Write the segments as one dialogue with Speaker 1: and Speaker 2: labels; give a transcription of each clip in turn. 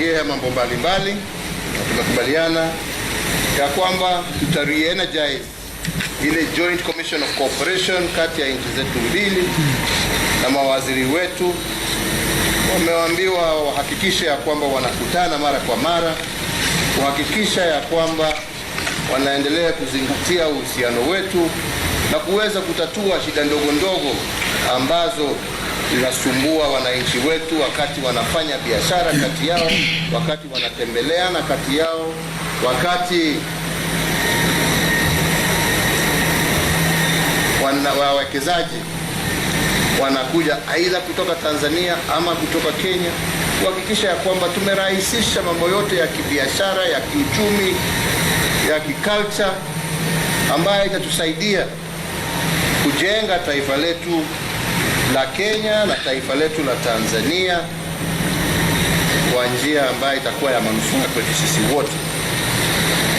Speaker 1: tumeongea mambo mbalimbali na tumekubaliana ya kwamba tuta re-energize ile Joint Commission of Cooperation kati ya nchi zetu mbili, na mawaziri wetu wameambiwa wahakikishe ya kwamba wanakutana mara kwa mara, kuhakikisha ya kwamba wanaendelea kuzingatia uhusiano wetu na kuweza kutatua shida ndogo ndogo ambazo zinasumbua wananchi wetu wakati wanafanya biashara kati yao, wakati wanatembeleana kati yao, wakati wawekezaji wanakuja aidha kutoka Tanzania ama kutoka Kenya, kuhakikisha ya kwamba tumerahisisha mambo yote ya kibiashara, ya kiuchumi, ya kiculture ambayo itatusaidia kujenga taifa letu la Kenya na taifa letu la Tanzania kwa njia ambayo itakuwa ya manufaa kwetu sisi wote.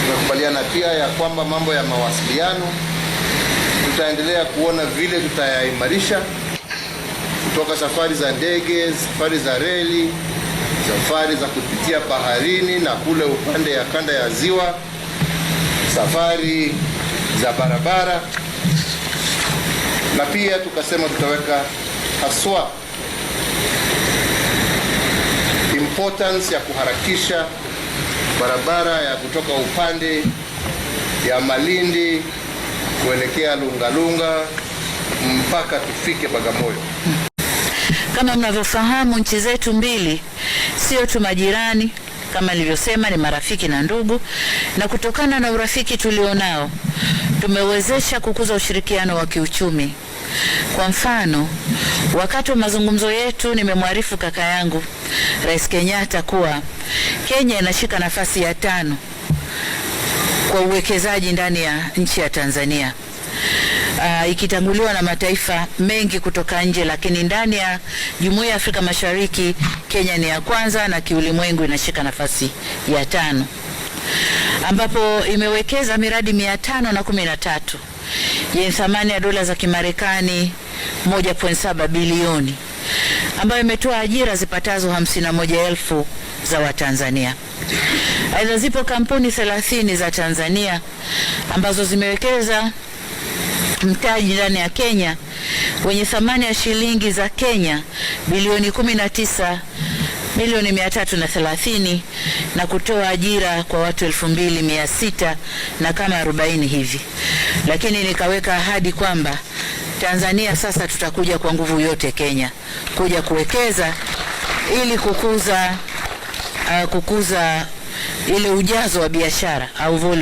Speaker 1: Tumekubaliana pia ya kwamba mambo ya mawasiliano tutaendelea kuona vile tutayaimarisha, kutoka safari za ndege, safari za reli, safari za kupitia baharini na kule upande ya kanda ya ziwa, safari za barabara, na pia tukasema tutaweka haswa importance ya kuharakisha barabara ya kutoka upande ya Malindi kuelekea Lungalunga mpaka tufike Bagamoyo.
Speaker 2: Kama mnavyofahamu, nchi zetu mbili sio tu majirani, kama nilivyosema, ni marafiki na ndugu, na kutokana na urafiki tulionao tumewezesha kukuza ushirikiano wa kiuchumi. Kwa mfano, wakati wa mazungumzo yetu nimemwarifu kaka yangu Rais Kenyatta kuwa Kenya inashika nafasi ya 5 kwa uwekezaji ndani ya nchi ya Tanzania, ikitanguliwa na mataifa mengi kutoka nje, lakini ndani ya Jumuiya ya Afrika Mashariki Kenya ni ya kwanza na kiulimwengu inashika nafasi ya 5, ambapo imewekeza miradi 513 yenye thamani ya dola za Kimarekani 1.7 bilioni, ambayo imetoa ajira zipatazo 51,000 za Watanzania. Aidha, zipo kampuni 30 za Tanzania ambazo zimewekeza mtaji ndani ya Kenya wenye thamani ya shilingi za Kenya bilioni 19 milioni 330 na kutoa ajira kwa watu 2600 na kama 40 hivi. Lakini nikaweka ahadi kwamba Tanzania sasa tutakuja kwa nguvu yote Kenya kuja kuwekeza ili kukuza ile ujazo wa biashara au volume